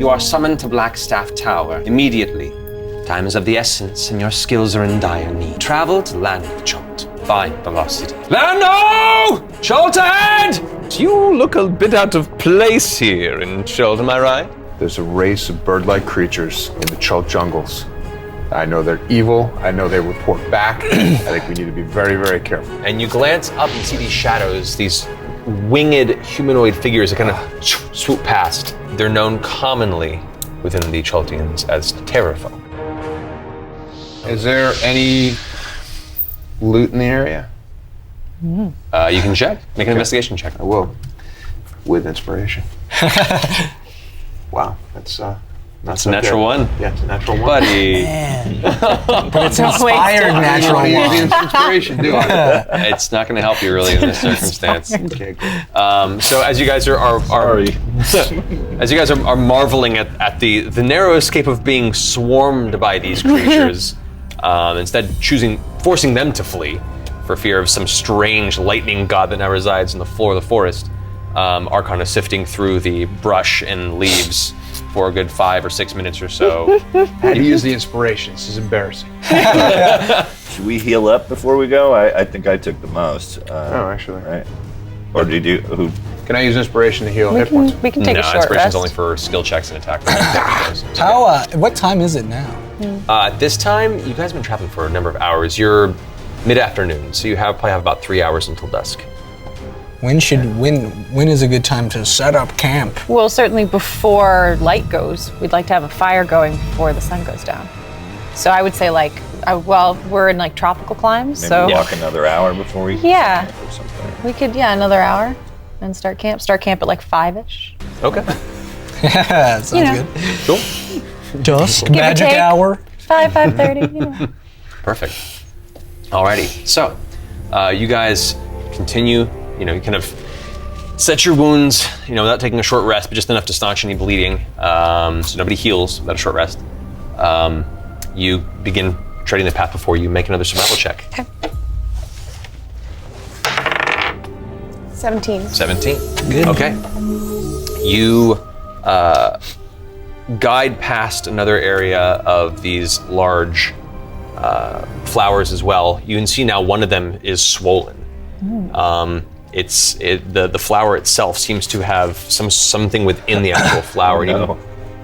You are summoned to Blackstaff Tower immediately. Time is of the essence, and your skills are in dire need. Travel to land of Chult. Find the lost city. Lando! Chult ahead! You look a bit out of place here in Chult, am I right? There's a race of bird-like creatures in the Chult jungles. I know they're evil. I know they report back. I think we need to be very, very careful. And you glance up and see these shadows, these winged humanoid figures that kind of swoop past. They're known commonly within the Chultians as Terrorfolk. Is there any loot in the area? You can check. Make an investigation check. I will. With inspiration. Wow, that's a so natural good. one. Yeah, it's a natural one. Buddy. But it's inspired natural I don't use one. inspiration, do I? It's not going to help you really in this circumstance. Okay, good. So as you guys are marveling at the narrow escape of being swarmed by these creatures, instead forcing them to flee for fear of some strange lightning god that now resides in the floor of the forest, Archon is sifting through the brush and leaves for a good 5 or 6 minutes or so. Had to use the inspiration. This is embarrassing. Should we heal up before we go? I think I took the most. Actually. Right? Or did you? Who? Can I use inspiration to heal hit points? We can take a short inspiration's rest. only for skill checks and attack. What time is it now? At this time, you guys have been traveling for a number of hours. You're mid-afternoon, so you probably have about 3 hours until dusk. When is a good time to set up camp? Well, certainly before light goes. We'd like to have a fire going before the sun goes down. So I would say we're in like tropical climes, Maybe so walk another hour before we. Yeah. Or something. we could another hour and start camp. Start camp at like 5-ish. Okay. Sounds good. Cool. Dusk, Give or magic take. hour. 5:30. Perfect. Alrighty. So, you guys continue. You kind of set your wounds. Without taking a short rest, but just enough to staunch any bleeding. So nobody heals without a short rest. You begin treading the path before you. Make another survival check. Okay. 17. 17. Good. Okay. You guide past another area of these large flowers as well. You can see now one of them is swollen. The flower itself seems to have something within the actual flower. No.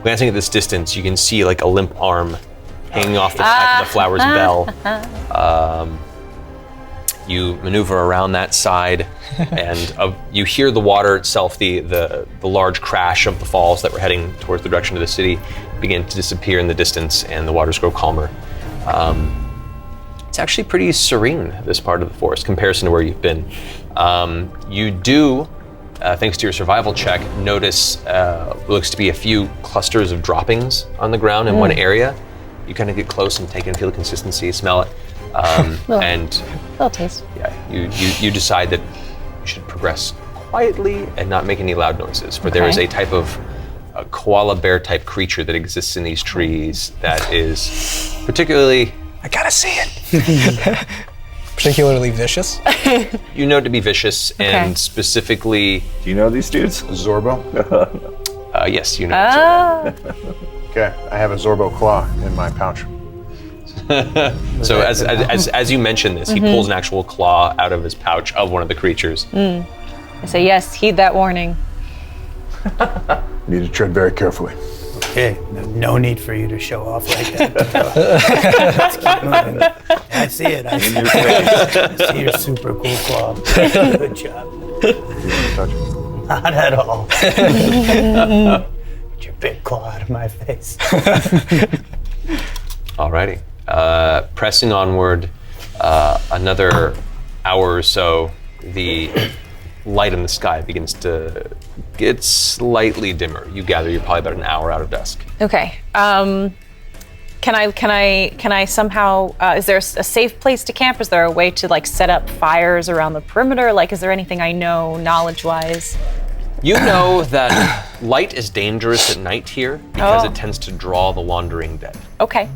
Glancing at this distance, you can see like a limp arm hanging off the type of the flower's bell. You maneuver around that side, and you hear the water itself, the large crash of the falls that were heading towards the direction of the city, begin to disappear in the distance, and the waters grow calmer. It's actually pretty serene, this part of the forest, comparison to where you've been. You do, thanks to your survival check, notice what looks to be a few clusters of droppings on the ground in one area. You kind of get close and take it and feel the consistency, smell it. And Little taste. yeah, you decide that you should progress quietly and not make any loud noises, for there is a type of a koala bear type creature that exists in these trees that is particularly... I gotta see it. Particularly vicious. You know it to be vicious, and specifically... Do you know these dudes? Zorbo? Yes, you know. Okay, I have a Zorbo claw in my pouch. So as you mention this, he pulls an actual claw out of his pouch of one of the creatures. I say, yes, heed that warning. Need to tread very carefully. Okay, no need for you to show off like that. Let's keep moving. I see it. I see your super cool claw. Good job. Touch it. Not at all. Get your big claw out of my face. Alrighty. Pressing onward another hour or so, the light in the sky begins to get slightly dimmer. You gather you're probably about an hour out of dusk. Okay. Can I somehow? Is there a safe place to camp? Is there a way to set up fires around the perimeter? Is there anything I know knowledge-wise? You know that light is dangerous at night here because it tends to draw the wandering dead. Okay.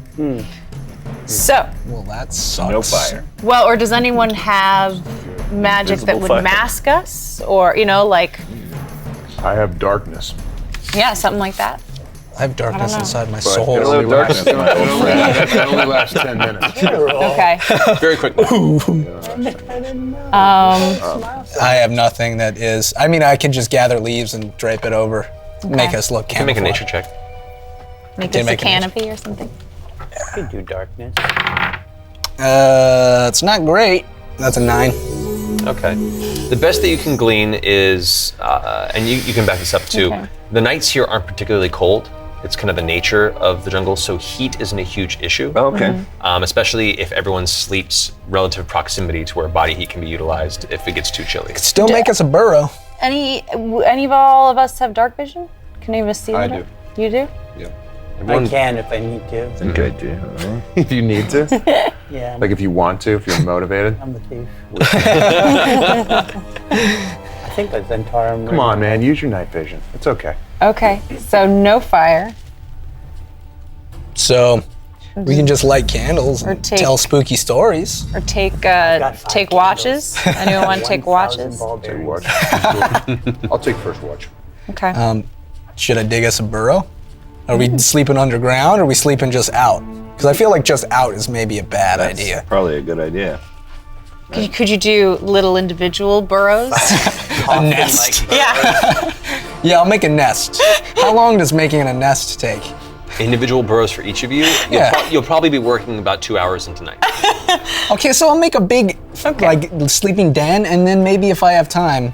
So. Well, that sucks. No fire. Well, or does anyone have magic that Invisible would fire. mask us, or I have darkness. yeah, something like that. I have darkness inside my But soul. it only lasts, it only lasts 10 minutes. Okay. Very quick. I have nothing that is. I mean, I can just gather leaves and drape it over, make us look. You can make a nature check. Make Did this a make a nature- canopy or something. I could do darkness. It's not great. That's a 9. Okay. The best that you can glean is, and you can back this up too, Okay. the nights here aren't particularly cold. It's kind of the nature of the jungle, so heat isn't a huge issue. Okay. Especially if everyone sleeps relative proximity to where body heat can be utilized if it gets too chilly. Still make us a burrow. Any of all of us have dark vision? Can any of us see? I that? do. You do? I can if I need to. I think I do. If you need to. Yeah, Like if you want to, if you're motivated. I'm the thief. I think that's Zentarum. Come on, man. Use your night vision. It's okay. Okay. So no fire. So we can just light candles Or and take- tell spooky stories. Or take got 5 take watches. Anyone want to take 1,000 watches? ball Take bearings. watch. I'll take first watch. Okay. Should I dig us a burrow? Are we sleeping underground or are we sleeping just out? Because I feel like just out is maybe a bad idea. Probably a good idea. Could you do little individual burrows? A nest. Yeah. Yeah, I'll make a nest. How long does making a nest take? Individual burrows for each of you. Yeah. You'll probably be working about 2 hours into night. Okay, so I'll make a big, like, sleeping den, and then maybe if I have time.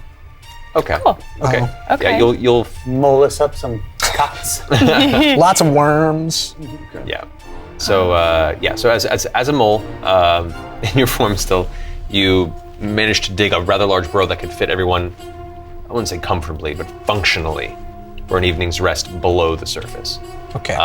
Okay. Cool. Okay. Okay. Yeah, you'll Mull us up some cots. Lots of worms. yeah. So so as a mole, in your form still, you managed to dig a rather large burrow that could fit everyone, I wouldn't say comfortably, but functionally, for an evening's rest below the surface. Okay.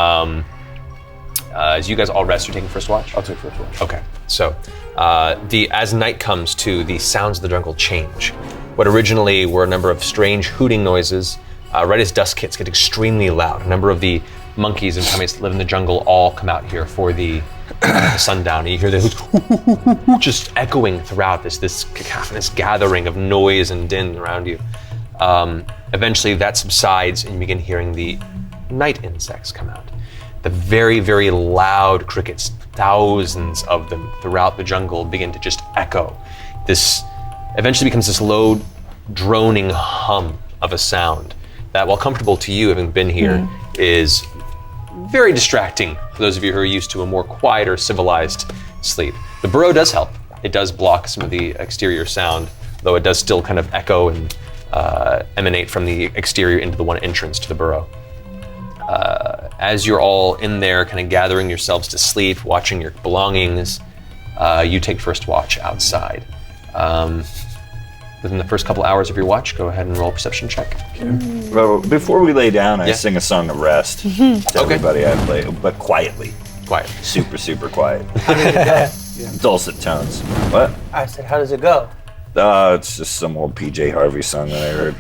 As you guys all rest, you're taking first watch? I'll take first watch. Okay, so as night comes too, the sounds of the jungle change. What originally were a number of strange hooting noises, right as dusk hits, get extremely loud. A number of the monkeys and primates that live in the jungle all come out here for the sundown, and you hear the hoots just echoing throughout this cacophonous gathering of noise and din around you. Eventually that subsides and you begin hearing the night insects come out. The very, very loud crickets, thousands of them throughout the jungle, begin to just echo. This eventually becomes this low, droning hum of a sound that, while comfortable to you having been here, is very distracting for those of you who are used to a more quieter, civilized sleep. The burrow does help. It does block some of the exterior sound, though it does still kind of echo and emanate from the exterior into the one entrance to the burrow. As you're all in there kind of gathering yourselves to sleep, watching your belongings, you take first watch outside. Within the first couple hours of your watch, go ahead and roll a perception check. Well, before we lay down, I Yeah. sing a song of rest to everybody I play, but quietly. Quiet. Super, super quiet. Dulcet tones. What? I said, how does it go? It's just some old PJ Harvey song that I heard.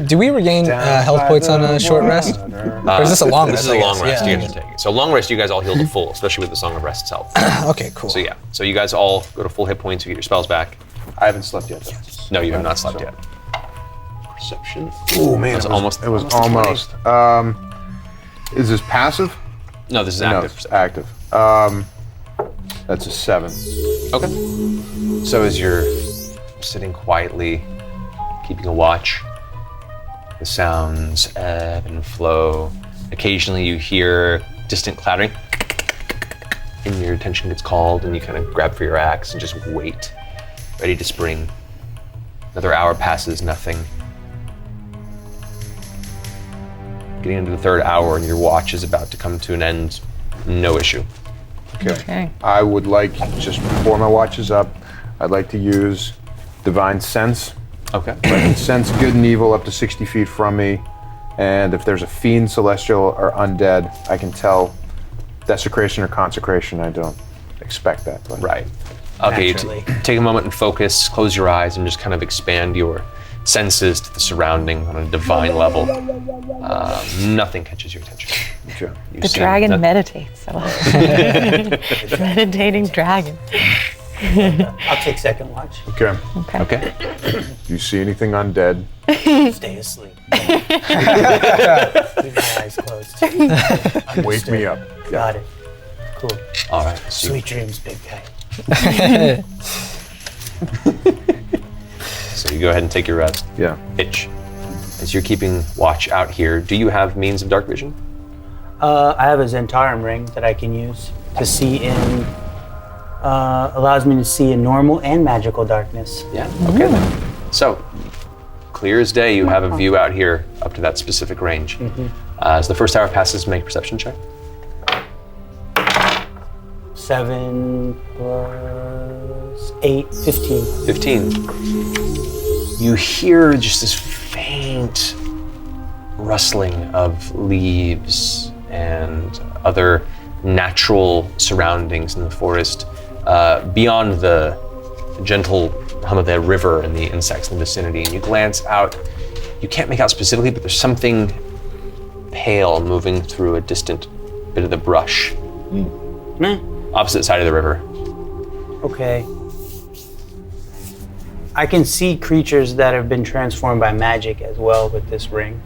Do we regain health points on a short rest? Or is this a long rest? This is a I long guess? rest. Yeah. You get to take it. So long rest, you guys all heal to full, especially with the Song of Rest's help. Okay, cool. So yeah, so you guys all go to full hit points. You get your spells back. I haven't slept yet. No, you have not slept yet. Perception. Oh man, That's almost. It was a 20. almost. Is this passive? No, this is No, active. it's active. That's a 7. Okay. So as you're sitting quietly, keeping a watch, the sounds ebb and flow. Occasionally you hear distant clattering, and your attention gets called, and you kind of grab for your axe and just wait, ready to spring. Another hour passes, nothing. Getting into the third hour, and your watch is about to come to an end. No issue. Okay. I would like, just before my watch is up, I'd like to use Divine Sense. Okay. I can sense good and evil up to 60 feet from me. And if there's a fiend, celestial, or undead, I can tell desecration or consecration. I don't expect that. But Right. Okay, you Naturally. take a moment and focus, close your eyes, and just kind of expand your senses to the surrounding on a divine level. Nothing catches your attention. Okay. You The see dragon nothing. meditates. I love it. Meditating dragon. I'll take second watch. Okay. Okay. Do you see anything undead? Stay asleep. Leave my eyes closed. Wake me up. Got it. Cool. All right. Sweet dreams, big guy. So you go ahead and take your rest. Yeah. Itch. As you're keeping watch out here, do you have means of dark vision? I have a Zentarum ring that I can use to see in. Allows me to see in normal and magical darkness. Yeah. Okay then. So, clear as day, you have a view out here up to that specific range. As the first hour passes, make a perception check. 7 plus 8, 15. 15. You hear just this faint rustling of leaves and other natural surroundings in the forest beyond the gentle hum of the river and the insects in the vicinity. And you glance out, you can't make out specifically, but there's something pale moving through a distant bit of the brush. Opposite side of the river. Okay. I can see creatures that have been transformed by magic as well with this ring.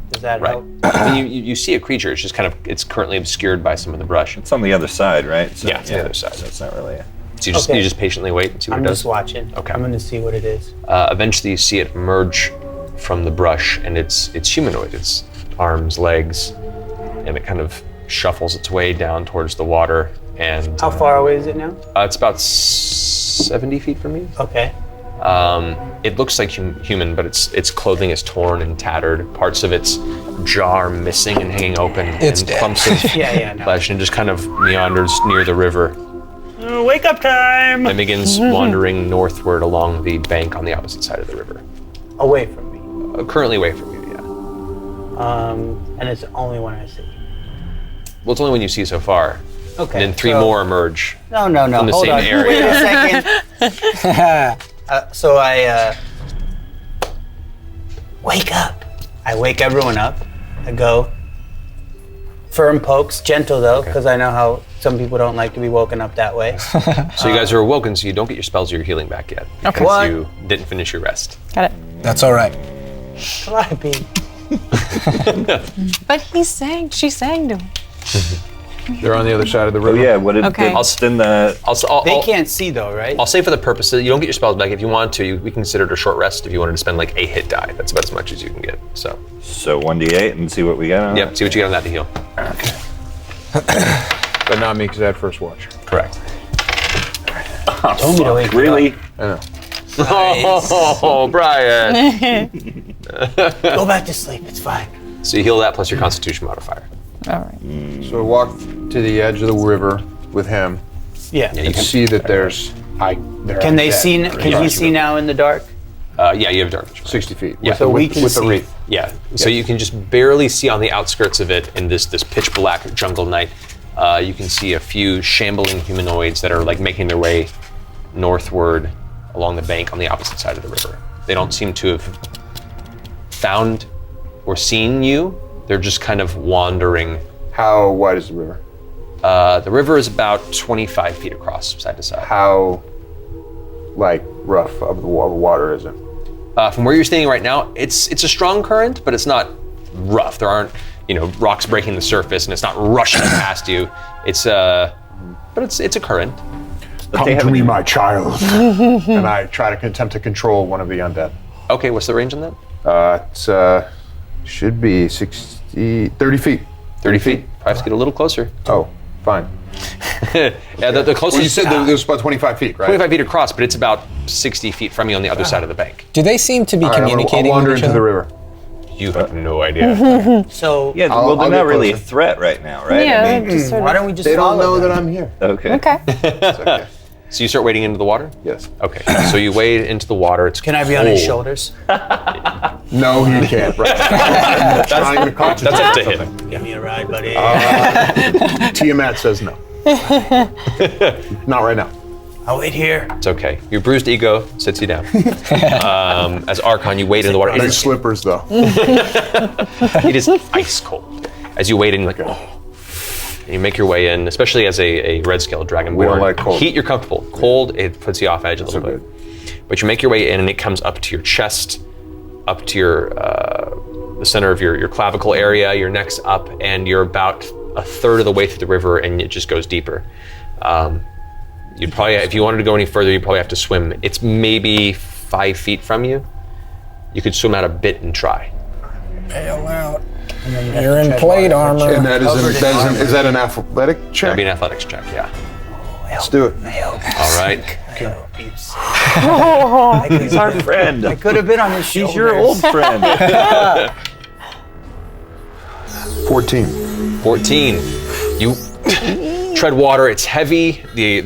Does that Right. help? I mean, you see a creature, it's just kind of, it's currently obscured by some of the brush. It's on the other side, right? So, Yeah, it's on the other side. So it's not really. So you just, Okay. you just patiently wait and see what I'm it does. just watching. Okay. I'm going to see what it is. Eventually you see it emerge from the brush, and it's humanoid. It's arms, legs, and it kind of shuffles its way down towards the water. And How far away is it now? it's about 70 feet from you. Okay. It looks like human, but its clothing is torn and tattered. Parts of its jaw are missing and hanging open. It's and dead. clumps of Yeah, no. flesh, and just kind of meanders near the river Wake up time! and begins wandering northward along the bank on the opposite side of the river. Away from me. Currently away from you, yeah. And it's the only one I see. Well, it's only one you see so far. Okay. And then three so- more emerge. No. from the Hold same on. area. Wait a second. So I wake up. I wake everyone up. I go. Firm pokes, gentle though, because I know how some people don't like to be woken up that way. So you guys are awoken, so you don't get your spells or your healing back yet. Because What? you didn't finish your rest. Got it. That's all right. Try be. But she's saying to him. They're on the other side of the Oh river. yeah. What did Okay. then the? They can't see though, right? I'll say for the purposes, you don't get your spells back. If you want to, we consider it a short rest if you wanted to spend like a hit die. That's about as much as you can get. So, So 1d8 and see what we got. yep, see what you get on that to heal. But not me, because I had first watch. Correct. Told me to wake Really? I know. Oh, Brian. Go back to sleep. It's fine. So you heal that plus your constitution modifier. All right. So I walk to the edge of the river with him Yeah. Yeah, you and can. see that they're Can they undead. see? Can he see now in the dark? Yeah, you have dark vision. 60 feet. Yeah. With, So the, we with, can with the see. wreath. Yeah. So you can just barely see on the outskirts of it in this pitch black jungle night. You can see a few shambling humanoids that are like making their way northward along the bank on the opposite side of the river. They don't seem to have found or seen you. They're just kind of wandering. How wide is the river? The river is about 25 feet across, side to side. How, rough of the water is it? From where you're standing right now, it's a strong current, but it's not rough. There aren't, rocks breaking the surface, and it's not rushing past you. It's but it's a current. Come to me, my child. And I try to attempt to control one of the undead. Okay, what's the range on that? It's should be 30 feet. 30 feet. Probably have to get a little closer. Oh, fine. Yeah, the closest. Well, you said there was about 25 feet, right? 25 feet across, but it's about 60 feet from you on the other side of the bank. Do they seem to be All right, communicating I'll wander with each into the other? river. You have no idea. So Yeah. I'll Well, they're get not really a closer. threat right now, right? Yeah. I mean, just sort of- why don't we just? They don't follow know them? that I'm here. okay. Okay. It's okay. So you start wading into the water? Yes. Okay. So you wade into the water. It's Can I be on his cold. shoulders? No, you can't. Right. I'm trying to concentrate. That's up to on him. something. Give me a ride, buddy. Tiamat says no. Not right now. I'll wait here. It's okay. Your bruised ego sits you down. As Archon, you wade in the water. It Nice is, slippers, though. it is ice cold. As you wade in, you're like, oh. And you make your way in, especially as a red-scaled dragonborn. We don't like cold. Heat, you're comfortable. Cold, it puts you off edge a little So bit. But you make your way in, and it comes up to your chest, up to your the center of your clavicle area. Your neck's up, and you're about a third of the way through the river, and it just goes deeper. You'd probably, if you wanted to go any further, you'd probably have to swim. It's maybe 5 feet from you. You could swim out a bit and try. Bail out. You're in plate armor. And is that an athletic check? That'd be an athletics check, yeah. Let's do it. All right. He's our friend. I could have been on his shoulders. He's your old friend. 14. 14. You tread water. It's heavy. The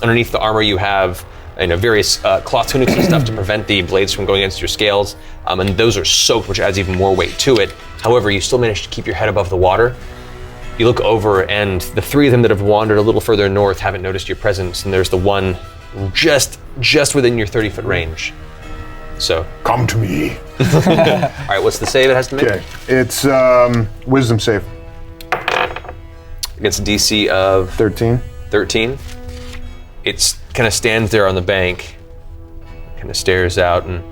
underneath the armor you have various cloth tunics and stuff to prevent the blades from going against your scales, and those are soaked, which adds even more weight to it. However, you still manage to keep your head above the water. You look over, and the three of them that have wandered a little further north haven't noticed your presence, and there's the one just within your 30-foot range. So, Come to me. all right, what's the save it has to make? Okay, it's wisdom save. Against a DC of 13. 13. It kind of stands there on the bank, kind of stares out and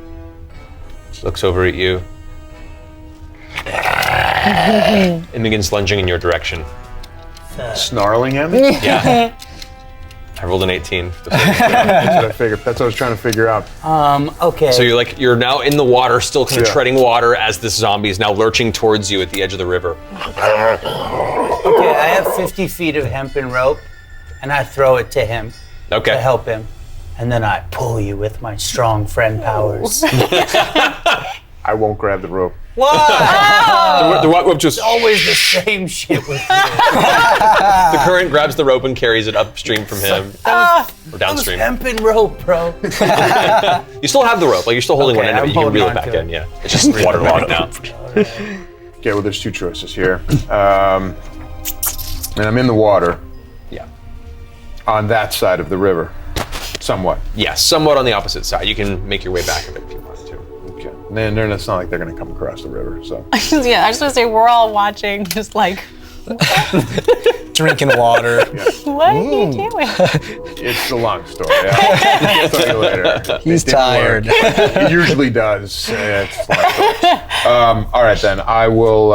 looks over at you, and begins lunging in your direction. Snarling at me? Yeah. I rolled an 18. That's what I figured. That's what I was trying to figure out. Okay. So you're now in the water, still kind of Yeah. treading water as this zombie is now lurching towards you at the edge of the river. Okay, I have 50 feet of hempen rope, and I throw it to him to Okay. help him. And then I pull you with my strong friend powers. I won't grab the rope. What? The rope just Always the same shit with you. the current grabs the rope and carries it upstream from him or downstream. Hempen rope, bro. You still have the rope, like you're still holding Okay, one end of I'm it. You can holding reel it on back to it. in. Yeah, it's just waterlogged now. Okay, well, there's two choices here. And I'm in the water Yeah. on that side of the river, somewhat. Yeah, somewhat on the opposite side. You can make your way back a bit if you wanted to. Okay. And then it's not like they're going to come across the river, so. Yeah, I just want to say we're all watching, just like, Drinking water. what are you doing? It's a long story. I'll tell you later. He's It didn't tired. work. It usually does. It's a long story. All right, then. I will.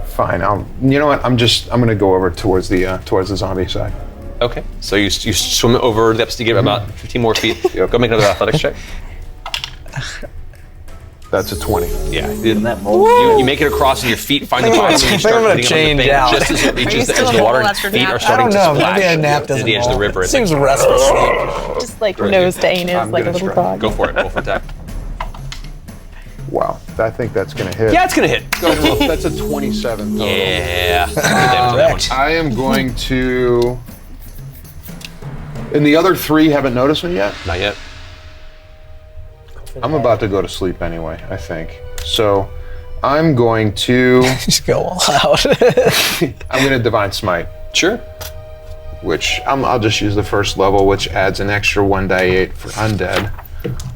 Fine. You know what? I'm going to go over towards the zombie side. Okay, so you swim over the depths to get about 15 more feet. Go make another athletics check. That's a 20. Yeah, That mold. you make it across and your feet find the I'm bottom. gonna- And you start I'm gonna hitting on the change bank out. just as it reaches the edge still of the in water. the And water feet are now? starting I to don't know. splash Maybe a nap to doesn't the edge of the roll. river. It's Seems like, restless sleep. Just like nose to anus, I'm like a gonna little try. dog. go for it. Roll for attack. Wow. I think that's going to hit. Yeah, it's gonna hit. Go ahead and roll. That's a 27. total. Yeah. Good damage on that one. I am going to. And the other three haven't noticed me yet? Not yet. I'm about to go to sleep anyway, I think. So I'm going to. Just go all out. I'm going to Divine Smite, Sure. which I'll just use the first level, which adds an extra 1d8 for undead.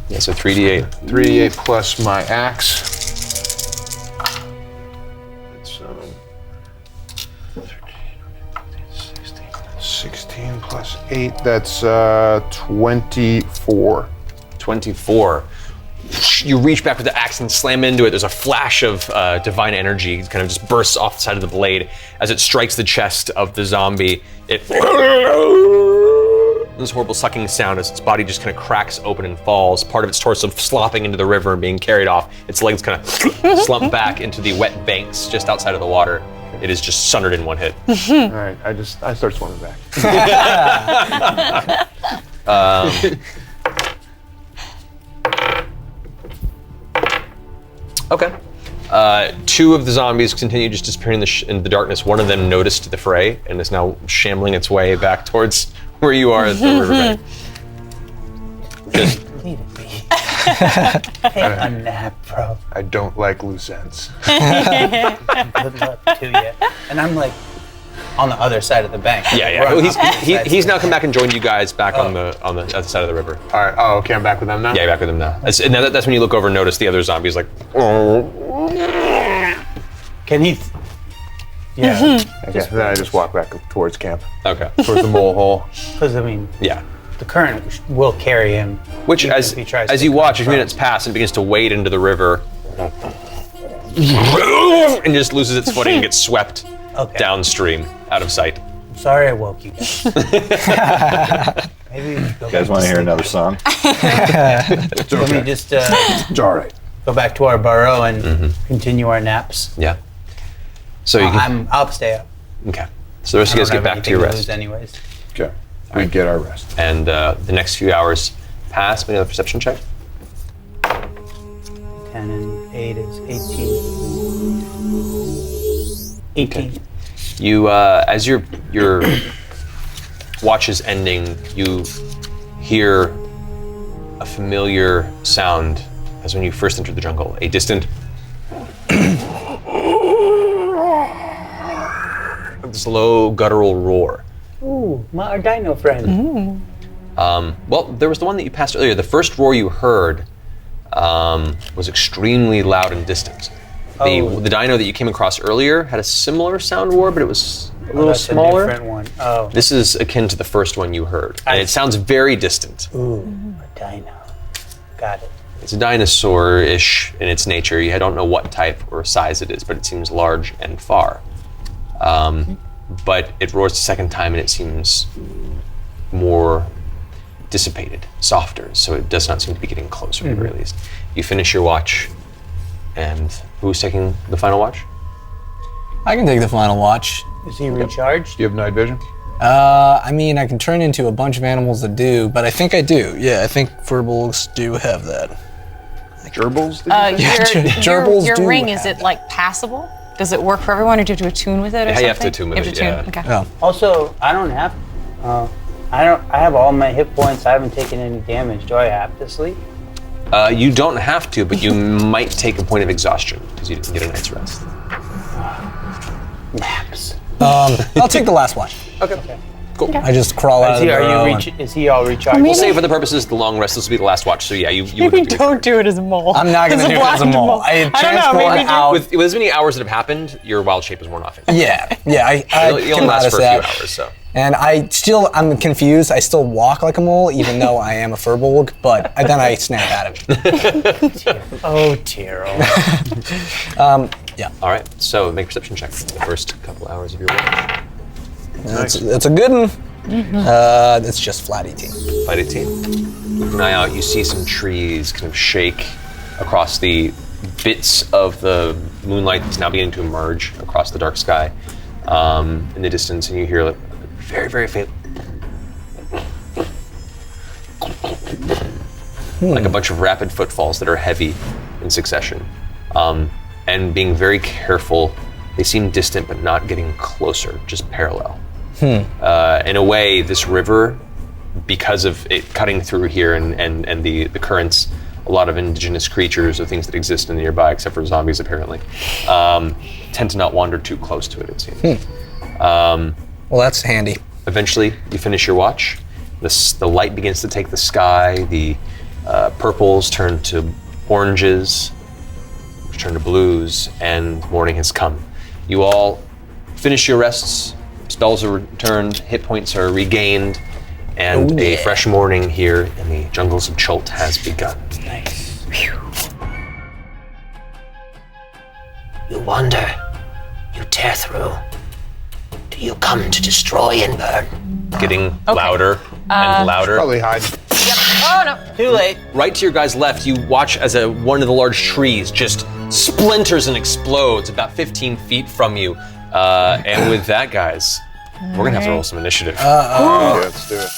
Yeah, so 3d8. 3d8 plus my axe. It's 16 plus 8. That's 24. 24. You reach back with the axe and slam into it. There's a flash of divine energy. It kind of just bursts off the side of the blade as it strikes the chest of the zombie. It this horrible sucking sound as its body just kind of cracks open and falls. Part of its torso slopping into the river and being carried off. Its legs kind of slump back into the wet banks just outside of the water. It is just sundered in one hit. All right, I start swimming back. Okay. Two of the zombies continue just disappearing in the darkness. One of them noticed the fray and is now shambling its way back towards where you are at the riverbank. Just, Leave it be. Take a nap, bro. I don't like loose ends. Good luck to you. And I'm like, On the other side of the bank. Yeah. We're on Well, opposite sides he's of now the come bank. back and joined you guys back on the other side of the river. All right. Oh, okay. I'm back with them now. Yeah, you're back with him now. And now that's when you look over and notice the other zombies like. Can he? Yeah. Okay. Then I just walk back towards camp, Okay. towards the mole hole. Because I mean, Yeah. the current will carry him. Which, even as if he tries as to you watch, a come few minutes across. pass and begins to wade into the river, and just loses its footing and gets swept Okay. downstream, out of sight. Sorry, I woke you guys. Maybe we should go You guys back want to hear sleep. another song? Let me just It's all right. go back to our burrow and Mm-hmm. continue our naps. Yeah. So you can, I'll stay up. okay. So the rest of you guys get back to your rest, anyways. Okay. We get our rest. and the next few hours pass. Make another perception check. 10 and 8 is 18. 18. You, as your watch is ending, you hear a familiar sound as when you first entered the jungle. A distant, this low guttural roar. Ooh, our dino friend. Well, there was the one that you passed earlier. The first roar you heard was extremely loud and distant. Oh. The dino that you came across earlier had a similar sound roar, but it was a little That's smaller. a different one. Oh, This is akin to the first one you heard, and it sounds very distant. ooh, a dino. Got it. It's a dinosaur-ish in its nature. You don't know what type or size it is, but it seems large and far. But it roars the second time, and it seems more dissipated, softer, so it does not seem to be getting closer at the very least. You finish your watch, and who's taking the final watch? I can take the final watch. Is he recharged? Do you have night vision? I mean, I can turn into a bunch of animals that do, but I think I do. Yeah, I think furbolgs do have that. Gerbils? Gerbils your do ring, have is it that. like passable? Does it work for everyone, or do you have to attune with it or Yeah, something? you have to attune with You have it, to attune, yeah. okay. Oh. Also, I don't have. I have all my hit points. I haven't taken any damage. Do I have to sleep? You don't have to, but you might take a point of exhaustion because you didn't get a night's rest. Naps. I'll take the last watch. Okay. I just crawl out Is of he, the burrow and- is he all recharged? We'll say for the purposes of the long rest, this will be the last watch. So yeah, you would Maybe have to go don't do it as a mole. I'm not gonna As do it as a blind mole. I don't know, transport maybe do. out. With as many hours that have happened, your wild shape is worn off. Yeah, I You'll can last notice for a that. few hours, so. And I'm confused. I still walk like a mole, even though I am a furbolg, but then I snap out of it. Oh, Tyrell. All right, so make a perception check for the first couple hours of your watch. It's a good one. It's just flat 18. Flight 18. Keep an eye out. You see some trees kind of shake across the bits of the moonlight that's now beginning to emerge across the dark sky in the distance, and you hear like very, very faint, like a bunch of rapid footfalls that are heavy in succession. And being very careful, they seem distant but not getting closer, just parallel. In a way, this river, because of it cutting through here and the currents, a lot of indigenous creatures or things that exist in the nearby, except for zombies apparently, tend to not wander too close to it, it seems. Well, that's handy. Eventually, you finish your watch. The light begins to take the sky. The purples turn to oranges, which turn to blues, and morning has come. You all finish your rests. Spells are returned. Hit points are regained, and a fresh morning here in the jungles of Chult has begun. Nice. You wander, you tear through. Do you come to destroy and burn? Getting louder and louder. Probably hide. Oh no! Too late. Right to your guys' left, you watch as one of the large trees just splinters and explodes about 15 feet from you. And with that, guys, we're gonna have to roll some initiative. Yeah, let's do it.